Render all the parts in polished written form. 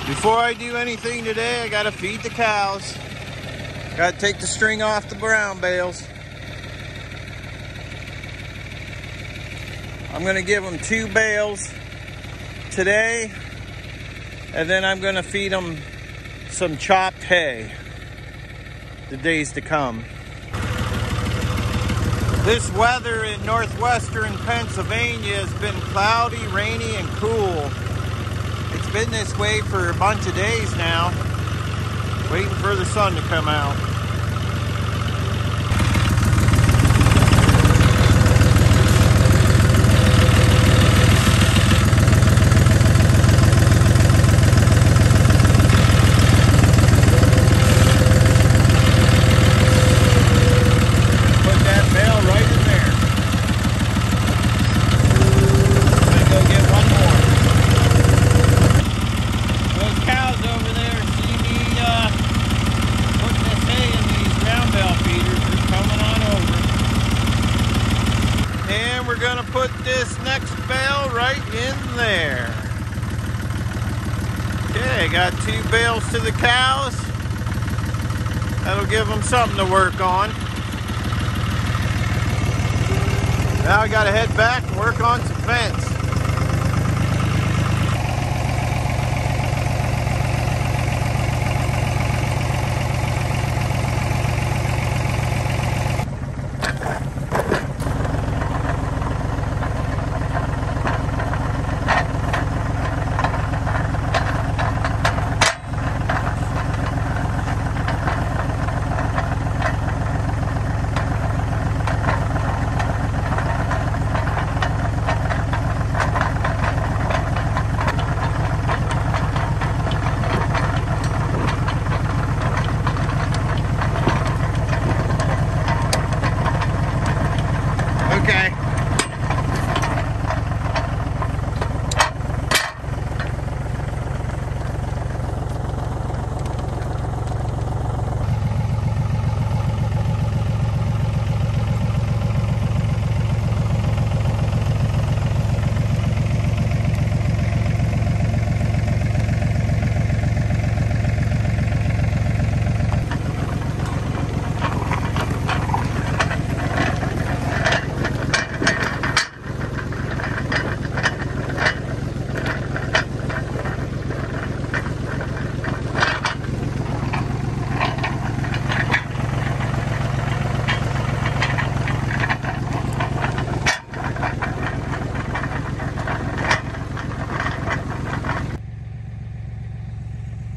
Before I do anything today, I gotta feed the cows. Gotta take the string off the brown bales. I'm gonna give them 2 bales today, and then I'm gonna feed them some chopped hay the days to come. This weather in northwestern Pennsylvania has been cloudy, rainy, and cool. It's been this way for a bunch of days now, waiting for the sun to come out. Gonna put this next bale right in there. Okay, got 2 bales to the cows. That'll give them something to work on. Now I gotta head back and work on some fence.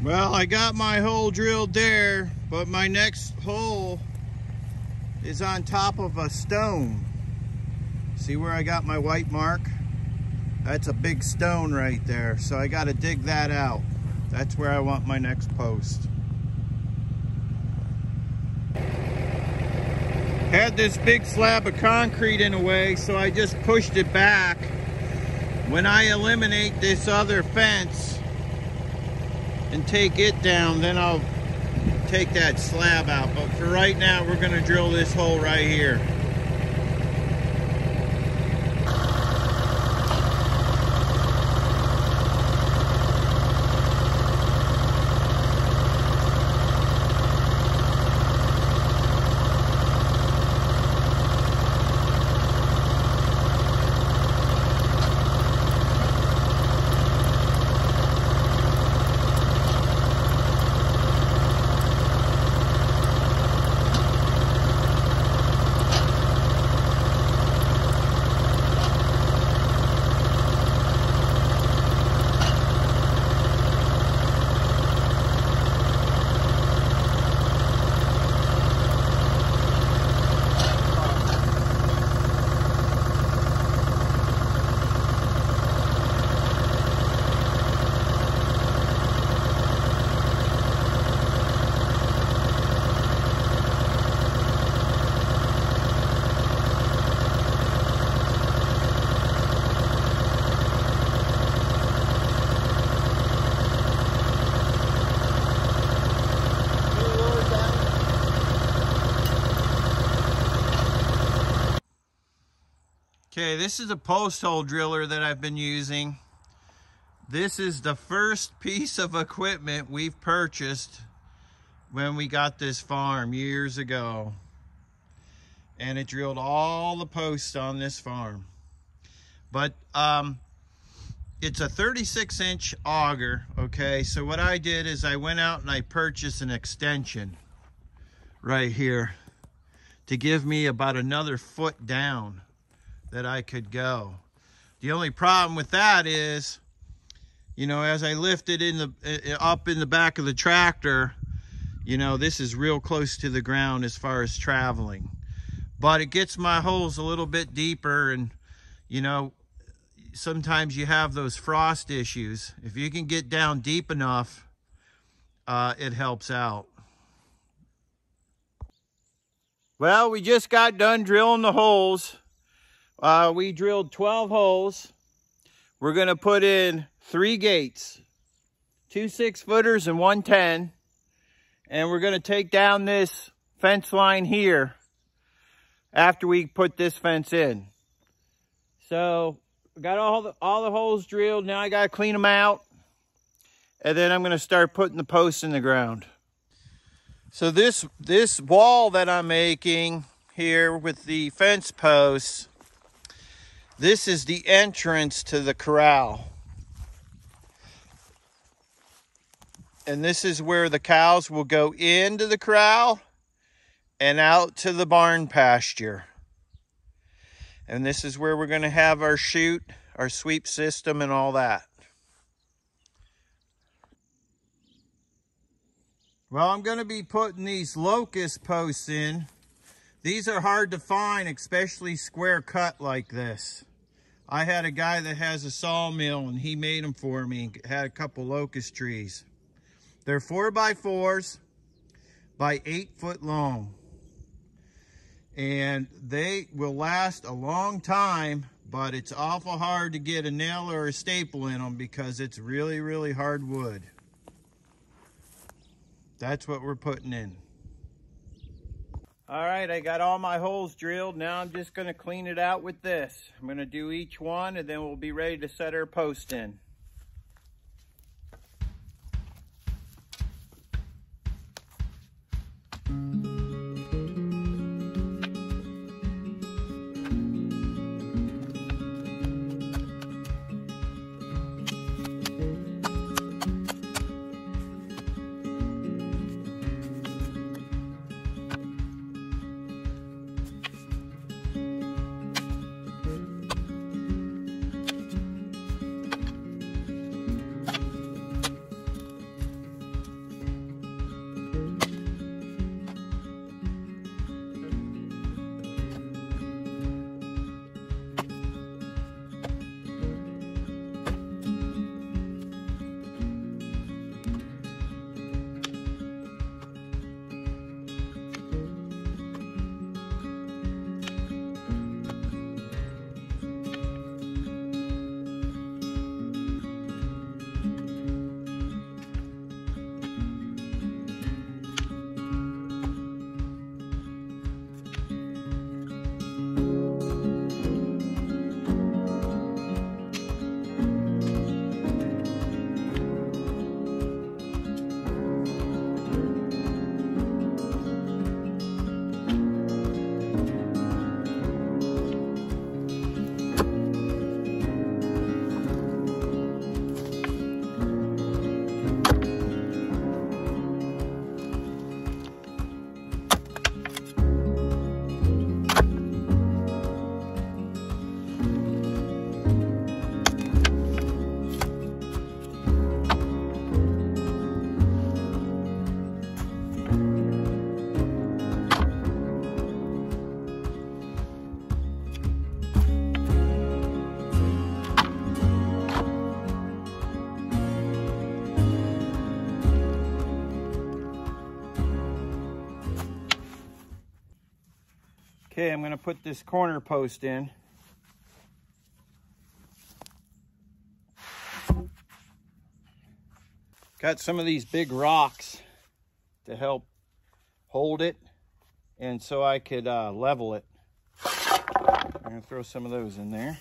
Well, I got my hole drilled there, but my next hole is on top of a stone. See where I got my white mark? That's a big stone right there, so I got to dig that out. That's where I want my next post. Had this big slab of concrete in the way, so I just pushed it back. When I eliminate this other fence and take it down, then I'll take that slab out. But for right now, we're gonna drill this hole right here. Okay, this is a post hole driller that I've been using. This is the first piece of equipment we've purchased when we got this farm years ago. And it drilled all the posts on this farm. But it's a 36-inch auger, okay? So what I did is I went out and I purchased an extension right here to give me about another foot down that I could go. The only problem with that is, you know, as I lift it up in the back of the tractor, you know, this is real close to the ground as far as traveling. But it gets my holes a little bit deeper, and, you know, sometimes you have those frost issues. If you can get down deep enough, it helps out. Well, we just got done drilling the holes. We drilled 12 holes. We're going to put in 3 gates, 2 6-footers and 1 10. And we're going to take down this fence line here after we put this fence in. So we got all the holes drilled. Now I got to clean them out. And then I'm going to start putting the posts in the ground. So this wall that I'm making here with the fence posts, this is the entrance to the corral. And this is where the cows will go into the corral and out to the barn pasture. And this is where we're going to have our chute, our sweep system, and all that. Well, I'm going to be putting these locust posts in. These are hard to find, especially square cut like this. I had a guy that has a sawmill and he made them for me. Had a couple locust trees. They're 4x4s by 8 foot long. And they will last a long time, but it's awful hard to get a nail or a staple in them because it's really, really hard wood. That's what we're putting in. All right, I got all my holes drilled. Now I'm just going to clean it out with this. I'm going to do each one and then we'll be ready to set our post in. Okay, I'm going to put this corner post in. Got some of these big rocks to help hold it, and so I could level it. I'm going to throw some of those in there.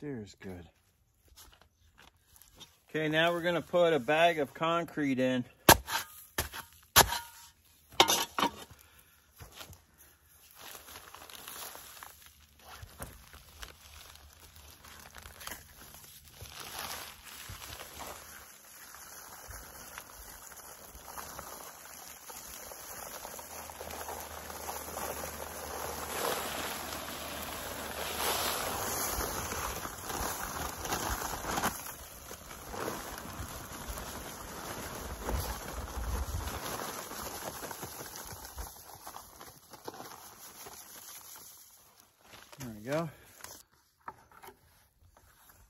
There's good. Okay, now we're gonna put a bag of concrete in. There we go.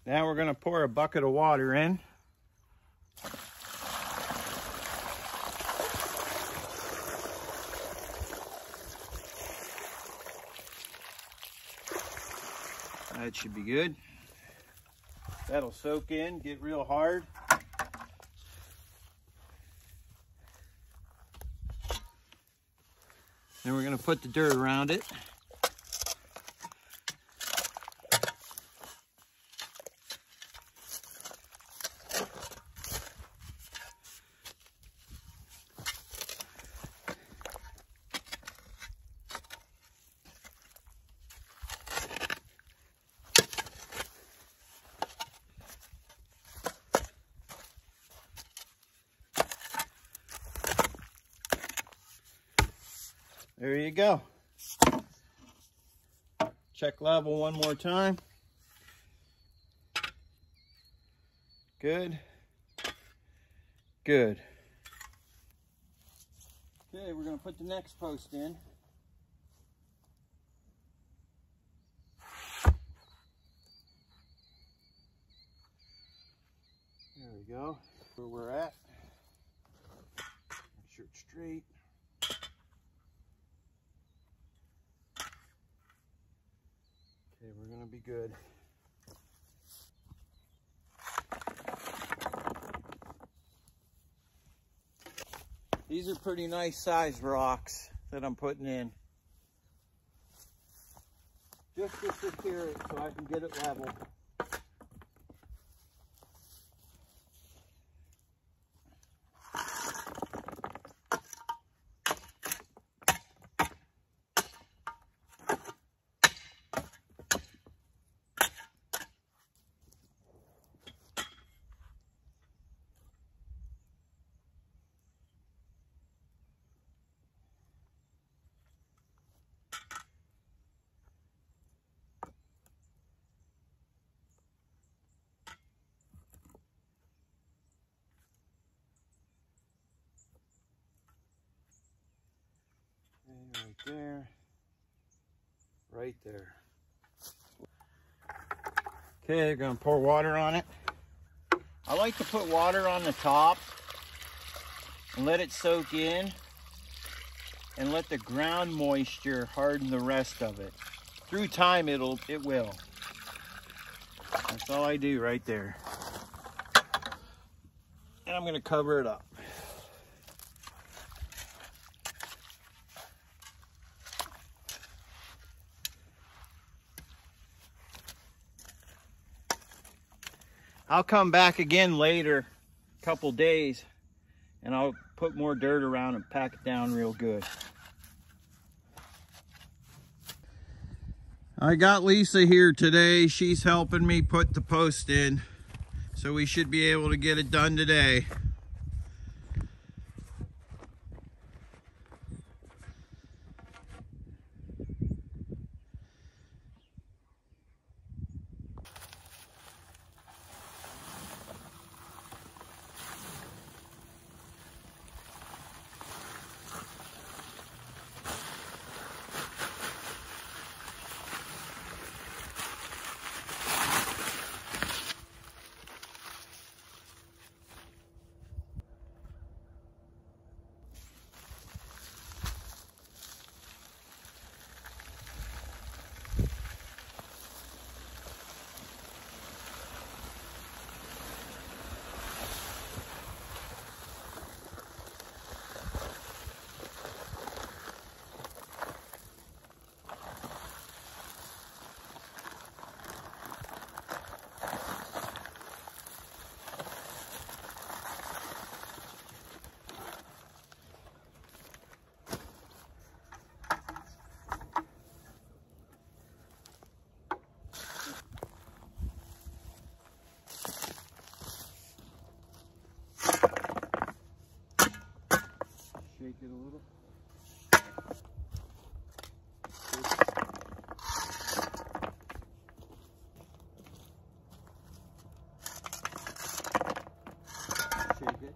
Now we're going to pour a bucket of water in. That should be good. That'll soak in, get real hard. Then we're going to put the dirt around it. There you go. Check level one more time. Good. Good. Okay, we're going to put the next post in. There we go. Where we're at. Make sure it's straight. Okay, we're gonna be good. These are pretty nice sized rocks that I'm putting in. Just to secure it so I can get it level. Right there, right there. Okay, they're gonna pour water on it. I like to put water on the top and let it soak in and let the ground moisture harden the rest of it. Through time, it will. That's all I do right there. And I'm gonna cover it up. I'll come back again later, a couple days, and I'll put more dirt around and pack it down real good. I got Lisa here today. She's helping me put the post in, so we should be able to get it done today. Shake it a little. Shake it.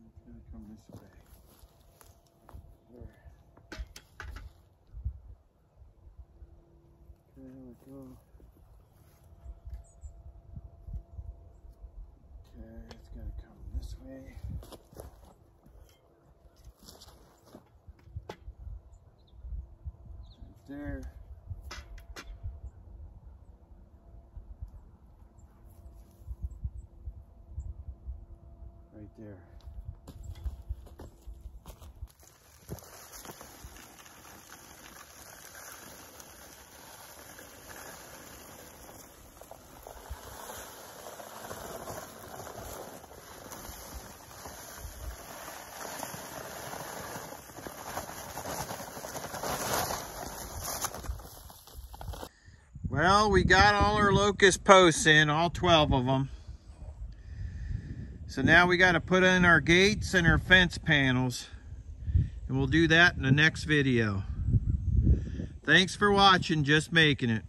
It's going to come this way. There. Okay, there we go. Okay, it's got to come this way. Right there. Right there. Well, we got all our locust posts in, all 12 of them. So now we got to put in our gates and our fence panels. And we'll do that in the next video. Thanks for watching Just Making It.